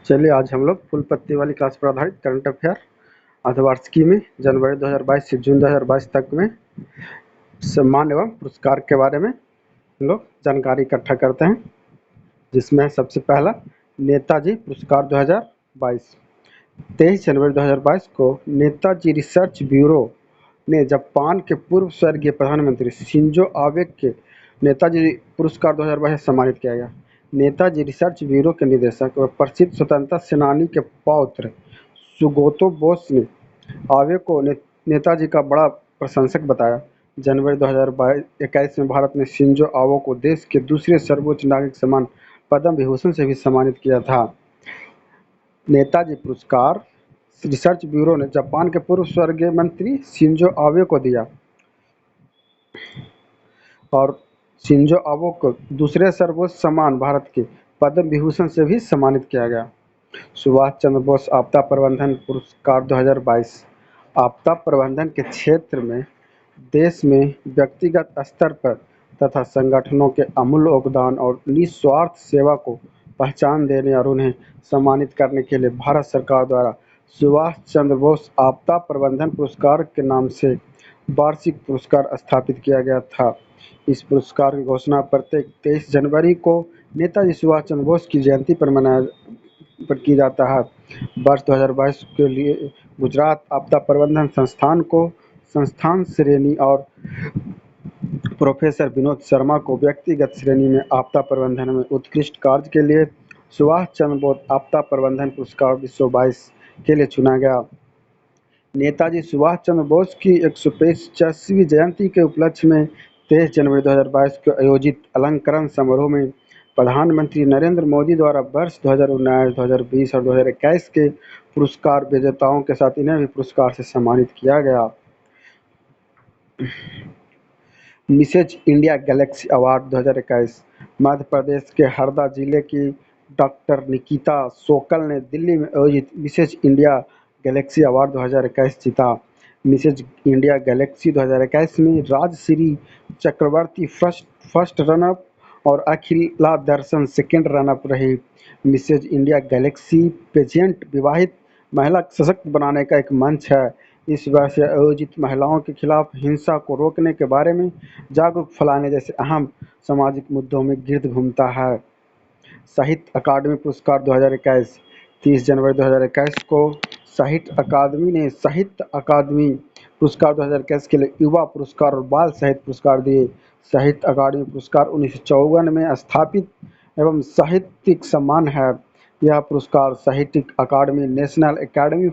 चलिए आज हम लोग फुल पत्ती वाली क्लास पर आधारित करंट अफेयर अर्धवार्षिकी में जनवरी 2022 से जून 2022 तक में सम्मान एवं पुरस्कार के बारे में हम लोग जानकारी इकट्ठा करते हैं, जिसमें सबसे पहला नेताजी पुरस्कार 2022। 23 जनवरी 2022 को नेताजी रिसर्च ब्यूरो ने जापान के पूर्व स्वर्गीय प्रधानमंत्री शिंजो आबे के नेताजी पुरस्कार 2022 से सम्मानित किया गया। नेताजी रिसर्च ब्यूरो के निदेशक व प्रसिद्ध स्वतंत्रता सेनानी के पौत्र सुगोतो बोस ने आबे को नेताजी का बड़ा प्रशंसक बताया। जनवरी 2021 में भारत ने शिंजो आबे को देश के दूसरे सर्वोच्च नागरिक सम्मान पद्म विभूषण से भी सम्मानित किया था। नेताजी पुरस्कार रिसर्च ब्यूरो ने जापान के पूर्व स्वर्गीय मंत्री शिंजो आबे को दिया और शिंजो आबे को दूसरे सर्वोच्च सम्मान भारत के पद्म विभूषण से भी सम्मानित किया गया। सुभाष चंद्र बोस आपदा प्रबंधन पुरस्कार 2022। आपदा प्रबंधन के क्षेत्र में देश में व्यक्तिगत स्तर पर तथा संगठनों के अमूल्य योगदान और निस्वार्थ सेवा को पहचान देने और उन्हें सम्मानित करने के लिए भारत सरकार द्वारा सुभाष चंद्र बोस आपदा प्रबंधन पुरस्कार के नाम से वार्षिक पुरस्कार स्थापित किया गया था। इस पुरस्कार की घोषणा प्रत्येक 23 जनवरी को नेताजी सुभाष चंद्र बोस की जयंती पर की जाता है। वर्ष 2022 के लिए गुजरात आपदा प्रबंधन संस्थान को संस्थान श्रेणी और प्रोफेसर विनोद शर्मा को व्यक्तिगत श्रेणी में आपदा प्रबंधन में उत्कृष्ट कार्य के लिए सुभाष चंद्र बोस आपदा प्रबंधन पुरस्कार 2022 के लिए चुना गया। नेताजी सुभाष चंद्र बोस की 150वीं जयंती के उपलक्ष्य में 23 जनवरी 2022 को आयोजित अलंकरण समारोह में प्रधानमंत्री नरेंद्र मोदी द्वारा वर्ष 2019, 2020 और 2021 के पुरस्कार विजेताओं के साथ इन्हें भी पुरस्कार से सम्मानित किया गया। Mrs India galaxy award 2021। Madhya Pradesh के हरदा जिले की डॉक्टर निकिता सोकल ने दिल्ली में आयोजित मिसेज इंडिया गैलेक्सी अवार्ड 2021 जीता। मिसेज इंडिया गैलेक्सी 2021 में राजश्री चक्रवर्ती फर्स्ट रनअप और अखिला दर्शन सेकेंड रनअप रही। मिसेज इंडिया गैलेक्सी पेजेंट विवाहित महिला सशक्त बनाने का एक मंच है। इस वर्ष से आयोजित महिलाओं के खिलाफ हिंसा को रोकने के बारे में जागरूक फैलाने जैसे अहम सामाजिक मुद्दों में गिरद घूमता है। साहित्य अकादमी पुरस्कार 2021। 30 जनवरी 2021 को साहित्य अकादमी ने साहित्य अकादमी पुरस्कार 2021 के लिए युवा पुरस्कार और बाल साहित्य पुरस्कार दिए। साहित्य अकादमी पुरस्कार 1954 में स्थापित एवं साहित्यिक सम्मान है। यह पुरस्कार साहित्यिक अकादमी नेशनल एकेडमी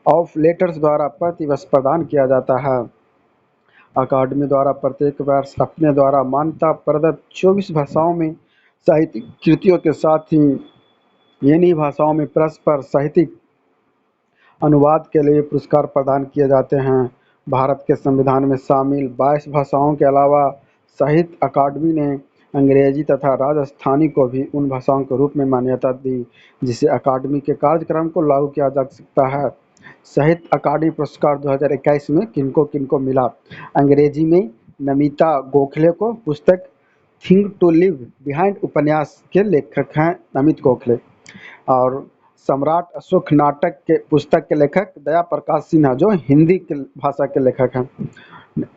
ऑफ लेटर्स द्वारा प्रतिवर्ष प्रदान किया जाता है। अकादमी द्वारा प्रत्येक वर्ष अपने द्वारा मान्यता प्रदत्त 24 भाषाओं में साहित्यिक कृतियों के साथ ही इन्हीं भाषाओं में परस्पर साहित्यिक अनुवाद के लिए पुरस्कार प्रदान किए जाते हैं। भारत के संविधान में शामिल 22 भाषाओं के अलावा साहित्य अकादमी ने अंग्रेजी तथा राजस्थानी को भी उन भाषाओं के रूप में मान्यता दी जिसे अकादमी के कार्यक्रम को लागू किया जा सकता है। साहित्य अकादमी पुरस्कार 2021 में किनको मिला। अंग्रेजी में नमिता गोखले को पुस्तक थिंग टू लिव बिहाइंड उपन्यास के लेखक हैं नमित गोखले, और सम्राट अशोक नाटक के पुस्तक के लेखक दया प्रकाश सिन्हा जो हिंदी के भाषा के लेखक हैं।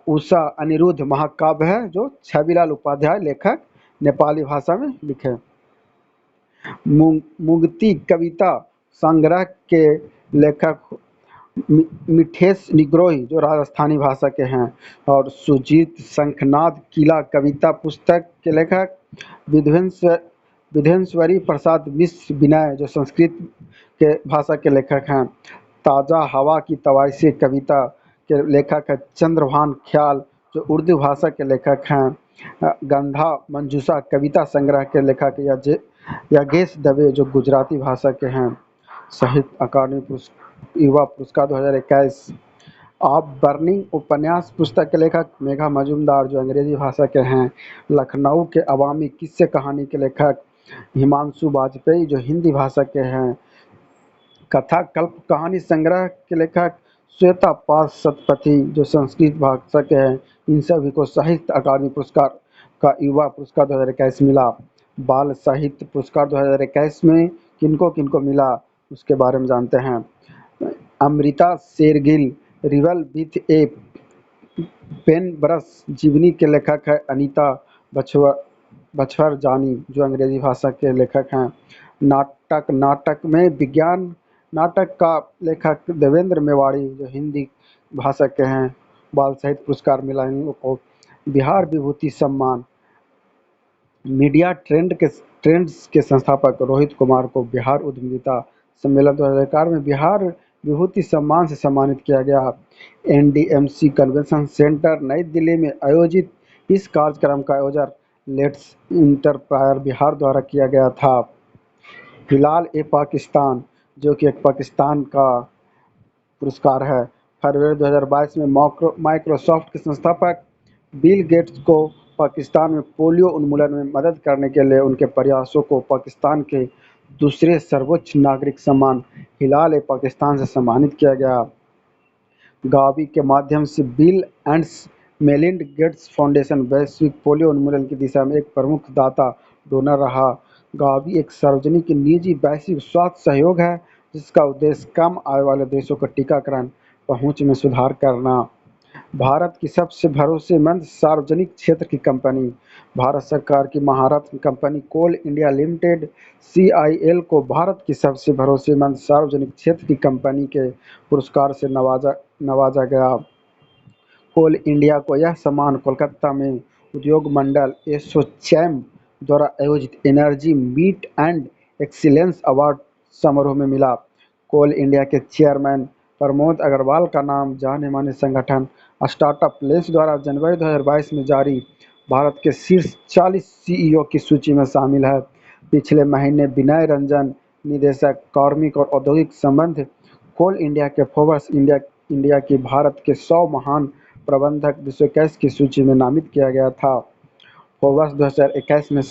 उषा अनिरुद्ध महाकाव्य है जो छविलाल उपाध्याय लेखक नेपाली भाषा में लिखे। मुक्ति कविता संग्रह के लेखक मिठेश निग्रोही जो राजस्थानी भाषा के हैं, और सुजीत शंखनाद किला कविता पुस्तक के लेखक विधेश्वरी प्रसाद मिश्र विनय जो संस्कृत के भाषा के लेखक हैं। ताज़ा हवा की तवाइसे कविता के लेखक है चंद्रभान ख्याल जो उर्दू भाषा के लेखक हैं। गंधा मंजूषा कविता संग्रह के लेखक यागेश दवे जो गुजराती भाषा के हैं। साहित्य अकादमी युवा पुरस्कार 2021। आप बर्निंग उपन्यास पुस्तक के लेखक मेघा मजुमदार जो अंग्रेजी भाषा के हैं। लखनऊ के अवामी किस्से कहानी के लेखक हिमांशु वाजपेयी जो हिंदी भाषा के हैं। कथा कल्प कहानी संग्रह के लेखक श्वेता पाशपति जो संस्कृत भाषा के हैं। इन सभी को साहित्य अकादमी पुरस्कार का युवा पुरस्कार 2021 मिला। बाल साहित्य पुरस्कार 2021 में किनको किनको मिला उसके बारे में जानते हैं। अमृता शेरगिल, रिवल विथ ए पेन ब्रश जीवनी के लेखक है अनीता बछवरजानी, जो अंग्रेजी भाषा के लेखक हैं। नाटक नाटक में विज्ञान नाटक का लेखक देवेंद्र मेवाड़ी, जो हिंदी भाषा के हैं। बाल साहित्य पुरस्कार मिला इन लोगों को। बिहार विभूति सम्मान, मीडिया ट्रेंड्स के संस्थापक रोहित कुमार को बिहार उद्यमिता सम्मेलन 2004 में बिहार विभूति सम्मान से सम्मानित किया गया। एनडीएमसी कन्वेंशन सेंटर नई दिल्ली में आयोजित इस कार्यक्रम का आयोजन लेट्स इंटरप्रायर बिहार द्वारा किया गया था। हिलाल ए पाकिस्तान, जो कि एक पाकिस्तान का पुरस्कार है। फरवरी 2022 में माइक्रोसॉफ्ट के संस्थापक बिल गेट्स को पाकिस्तान में पोलियो उन्मूलन में मदद करने के लिए उनके प्रयासों को पाकिस्तान के दूसरे सर्वोच्च नागरिक सम्मान हिलाल ए पाकिस्तान से सम्मानित किया गया। गावी के माध्यम से बिल एंड मेलिंड गेट्स फाउंडेशन वैश्विक पोलियो उन्मूलन की दिशा में एक प्रमुख दाता डोनर रहा। गावी एक सार्वजनिक निजी वैश्विक स्वास्थ्य सहयोग है जिसका उद्देश्य कम आय वाले देशों को टीकाकरण पहुंच में सुधार करना। भारत की सबसे भरोसेमंद सार्वजनिक क्षेत्र की कंपनी, भारत सरकार की महारत्न कंपनी कोल इंडिया लिमिटेड (सीआईएल) को भारत की सबसे भरोसेमंद सार्वजनिक क्षेत्र की कंपनी के पुरस्कार से नवाजा गया। कोल इंडिया को यह सम्मान कोलकाता में उद्योग मंडल एसोचैम द्वारा आयोजित energy meet and excellence award समारोह में मिला। कोल इंडिया के चेयरमैन प्रमोद अग्रवाल का नाम जाने माने संगठन स्टार्टअप लेंस द्वारा जनवरी 2022 में जारी भारत के शीर्ष 40 सीईओ की सूची में शामिल है। पिछले महीने विनय रंजन, निदेशक कार्मिक और औद्योगिक संबंध, कोल इंडिया के फोर्ब्स इंडिया की भारत के 100 महान प्रबंधक 221 की सूची में नामित किया गया था। फोर्ब्स 2021 में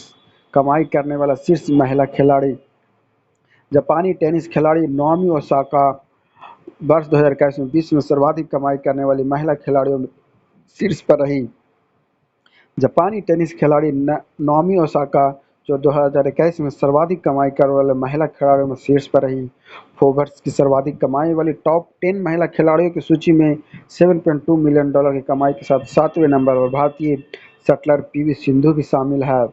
कमाई करने वाला शीर्ष महिला खिलाड़ी, जापानी टेनिस खिलाड़ी नाओमी ओसाका वर्ष 2021 में विश्व में सर्वाधिक कमाई करने वाली महिला खिलाड़ियों में शीर्ष पर रही। जापानी टेनिस खिलाड़ी नाओमी ओसाका, जो 2021 में सर्वाधिक कमाई करने वाले महिला खिलाड़ियों में शीर्ष पर रही। फोर्ब्स की सर्वाधिक कमाई वाली टॉप 10 महिला खिलाड़ियों की सूची में $7.2 मिलियन की कमाई के साथ 7वें नंबर पर भारतीय शटलर पीवी सिंधु भी शामिल है।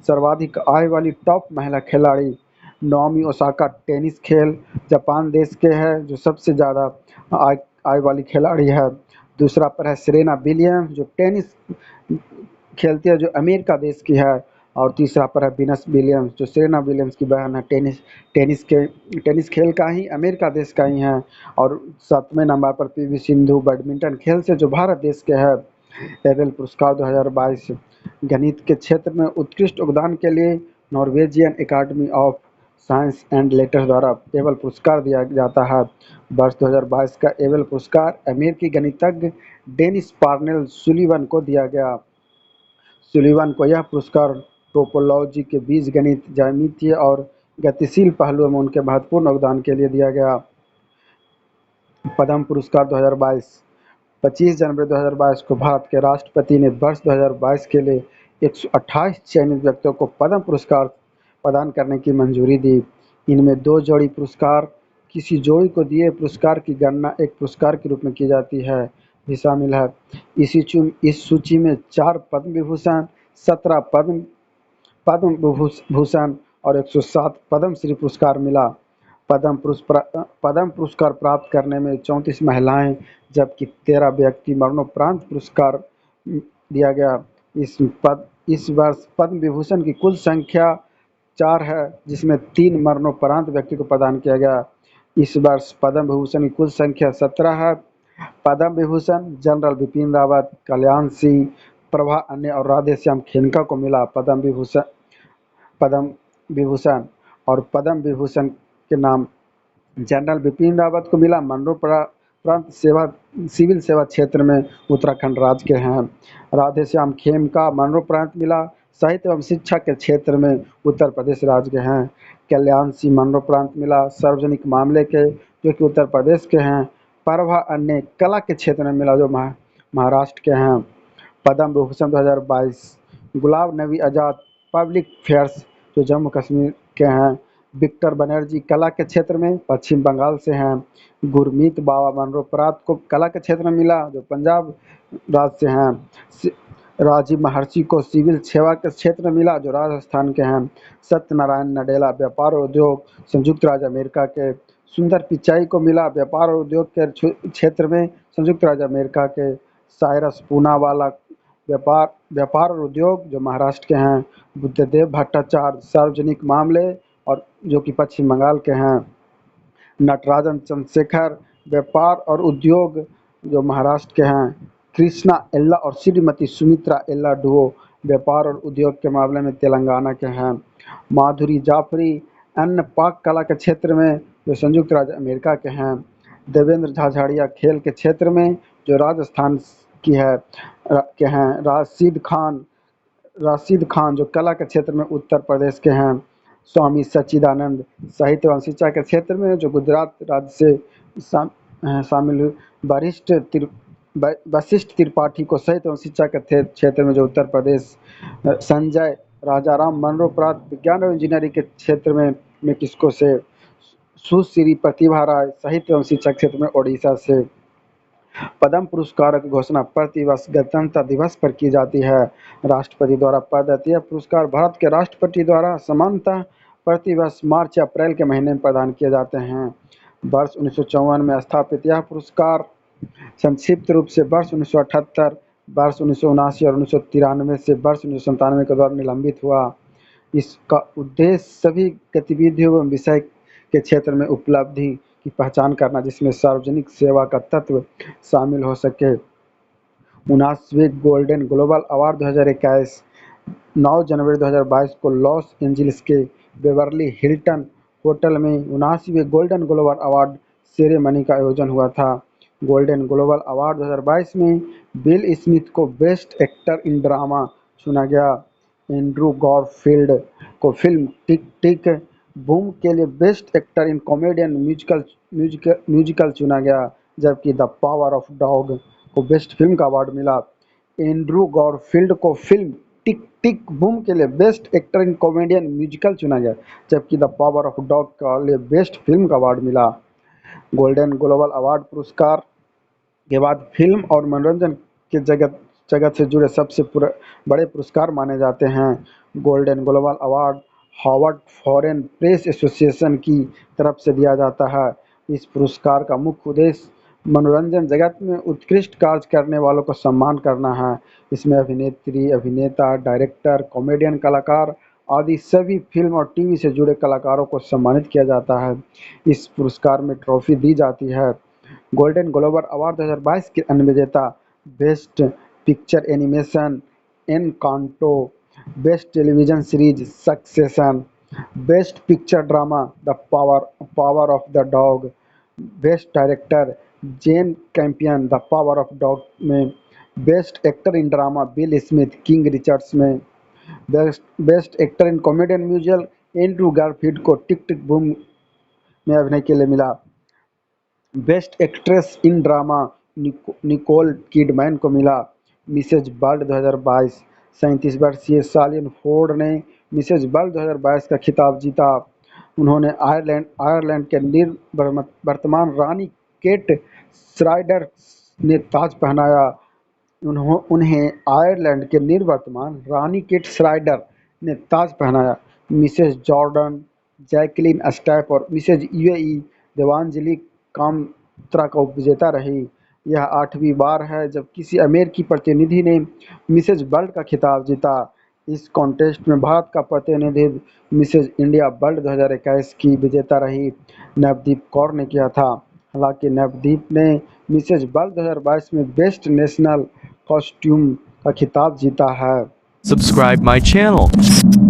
सर्वाधिक आय वाली टॉप महिला खिलाड़ी नाओमी ओसाका टेनिस खेल जापान देश के है, जो सबसे ज़्यादा आय वाली खिलाड़ी है। दूसरा पर है सेरेना विलियम्स, जो टेनिस खेलती है, जो अमेरिका देश की है। और तीसरा पर है वीनस विलियम्स, जो सेरेना विलियम्स की बहन है। टेनिस खेल का ही अमेरिका देश का ही है। और 7वें नंबर पर पीवी सिंधु बैडमिंटन खेल से, जो भारत देश के है। एबेल पुरस्कार 2022 गणित के क्षेत्र में उत्कृष्ट योगदान के लिए Norwegian academy of science and letters द्वारा एबेल पुरस्कार दिया जाता है। वर्ष 2022 का एबेल पुरस्कार अमेरिकी गणितज्ञ डेनिस पार्नेल सुलिवन को दिया गया। सुलिवन को यह पुरस्कार टोपोलॉजी के बीजगणित, ज्यामितीय और गतिशील पहलुओं में उनके महत्वपूर्ण योगदान के लिए दिया गया। पद्म पुरस्कार 2022 25 जनवरी 2022 को भारत के राष्ट्रपति ने वर्ष 2022 के लिए 128 चयनित व्यक्तियों को पद्म पुरस्कार प्रदान करने की मंजूरी दी। इनमें 2 जोड़ी पुरस्कार, किसी जोड़ी को दिए पुरस्कार की गणना एक पुरस्कार के रूप में की जाती है, भी शामिल है। इस सूची में 4 पद्म विभूषण, 17 पद्म भूषण और 107 पद्मश्री पुरस्कार मिला। पद्म पुरस्कार प्राप्त करने में 34 महिलाएं जबकि 13 व्यक्ति मरणोपरांत पुरस्कार दिया गया। इस वर्ष पद्म विभूषण की कुल संख्या 4 है, जिसमें 3 मरणोपरांत व्यक्ति को प्रदान किया गया। इस वर्ष पद्म विभूषण की कुल संख्या 17 है। पद्म विभूषण जनरल बिपिन रावत, कल्याण सिंह, प्रभा अन्य और राधेश्याम खेमका को मिला पद्म विभूषण। और पद्म विभूषण के नाम जनरल बिपिन रावत को मिला मरणोपरांत सिविल सेवा क्षेत्र में उत्तराखंड राज्य के हैं। राधेश्याम खेमका मरणोपरांत मिला साहित्य एवं शिक्षा के क्षेत्र में उत्तर प्रदेश राज्य के हैं। कल्याण सिंह मरणोपरांत मिला सार्वजनिक मामले के, जो कि उत्तर प्रदेश के हैं। प्रभा अन्य कला के क्षेत्र में मिला, जो महाराष्ट्र के हैं। पद्म विभूषण 2022 गुलाब नबी आज़ाद पब्लिक फेयर्स, जो जम्मू कश्मीर के हैं। विक्टर बनर्जी कला के क्षेत्र में पश्चिम बंगाल से हैं। गुरमीत बाबा मनोहरपरात को कला के क्षेत्र में मिला जो पंजाब राज्य से हैं। राजीव महर्षि को सिविल सेवा के क्षेत्र में मिला जो राजस्थान के हैं। सत्यनारायण नडेला व्यापार और उद्योग संयुक्त राज्य अमेरिका के। सुंदर पिचाई को मिला व्यापार और उद्योग के क्षेत्र में संयुक्त राज्य अमेरिका के। साइरस पूनावाला व्यापार और उद्योग जो महाराष्ट्र के हैं। बुद्धदेव भट्टाचार्य सार्वजनिक मामले और जो कि पश्चिम बंगाल के हैं। नटराजन चंद्रशेखर व्यापार और उद्योग जो महाराष्ट्र के हैं। कृष्णा एल्ला और श्रीमती सुमित्रा एल्ला डुओ व्यापार और उद्योग के मामले में तेलंगाना के हैं। माधुरी जाफरी अन्य पाक कला के क्षेत्र में जो संयुक्त राज्य अमेरिका के हैं। देवेंद्र झाझड़िया खेल के क्षेत्र में जो राजस्थान की है के हैं। राशिद खान जो कला के क्षेत्र में उत्तर प्रदेश के हैं। स्वामी सच्चिदानंद साहित्य एवं शिक्षा के क्षेत्र में जो गुजरात राज्य से शामिल हुए। वशिष्ठ त्रिपाठी को साहित्य एवं शिक्षा के क्षेत्र में जो उत्तर प्रदेश। संजय राजाराम मनोहरपरात विज्ञान एवं इंजीनियरिंग के क्षेत्र में मेक्सिको से। सुश्री प्रतिभा राय साहित्य एवं शिक्षा क्षेत्र में ओडिशा से। पद्म पुरस्कारों की घोषणा प्रतिवर्ष गणतंत्र दिवस पर की जाती है। राष्ट्रपति द्वारा प्रदत्त यह पुरस्कार भारत के राष्ट्रपति द्वारा सामान्यतः प्रतिवर्ष मार्च या अप्रैल के महीने में प्रदान किए जाते हैं। वर्ष 1954 में स्थापित यह पुरस्कार संक्षिप्त रूप से वर्ष 1978, वर्ष 1979 और 1993 से वर्ष 1997 के दौरान निलंबित हुआ। इसका उद्देश्य सभी गतिविधियों एवं विषय के क्षेत्र में उपलब्धि की पहचान करना जिसमें सार्वजनिक सेवा का तत्व शामिल हो सके। 79वें गोल्डन ग्लोबल अवार्ड 2021 9 जनवरी 2022 को लॉस एंजलिस के बेवर्ली हिल्टन होटल में 79वें गोल्डन ग्लोबल अवार्ड सेरेमनी का आयोजन हुआ था। गोल्डन ग्लोबल अवार्ड 2022 में बिल स्मिथ को बेस्ट एक्टर इन ड्रामा चुना गया। एंड्रू गॉरफील्ड को फिल्म टिक टिक बूम के लिए best actor in comedian musical चुना गया, जबकि द पावर ऑफ डॉग को बेस्ट फिल्म का अवार्ड मिला। एंड्रू गॉरफील्ड को फिल्म टिक टिक बूम के लिए best actor in comedian musical चुना गया, जबकि द पावर ऑफ डॉग के लिए बेस्ट फिल्म का अवार्ड मिला। गोल्डन ग्लोबल अवार्ड पुरस्कार के बाद फिल्म और मनोरंजन के जगत से जुड़े सबसे बड़े पुरस्कार माने जाते हैं। Golden global award Harvard foreign press association की तरफ से दिया जाता है। इस पुरस्कार का मुख्य उद्देश्य मनोरंजन जगत में उत्कृष्ट कार्य करने वालों को सम्मान करना है। इसमें अभिनेत्री, अभिनेता, डायरेक्टर, कॉमेडियन, कलाकार आदि सभी फिल्म और टीवी से जुड़े कलाकारों को सम्मानित किया जाता है। इस पुरस्कार में ट्रॉफी दी जाती है। गोल्डन ग्लोबल अवार्ड 2022 के अन्य विजेता best picture animation Encanto, best television series Succession, best picture drama the Power of the Dog, best director Jane Campion the Power of Dog में, best actor in drama Will Smith King Richards में, best actor in comedian musical Andrew Garfield को Tick Tick Boom में अभिनय के लिए मिला। Best actress in drama Nicole Kidman को मिला। मिसेज वर्ल्ड 2022 37 वर्षीय सालिन फोर्ड ने मिसेज वर्ल्ड 2022 का खिताब जीता। उन्होंने आयरलैंड के वर्तमान रानी केट श्राइडर ने ताज पहनाया। उन्हें आयरलैंड के निवर्तमान रानी केट श्राइडर ने ताज पहनाया। मिसेज जॉर्डन जैकलिन स्टैप और मिसेज यूएई देवांजलि कामत्रा का उपविजेता रही। यह 8वीं बार है जब किसी अमेरिकी प्रतिनिधि ने मिसेज वर्ल्ड का खिताब जीता। इस कॉन्टेस्ट में भारत का प्रतिनिधित्व मिसेज इंडिया वर्ल्ड 2021 की विजेता रही नवदीप कौर ने किया था। हालांकि नवदीप ने मिसेज वर्ल्ड 2022 में बेस्ट नेशनल कॉस्ट्यूम का खिताब जीता है। Subscribe my channel.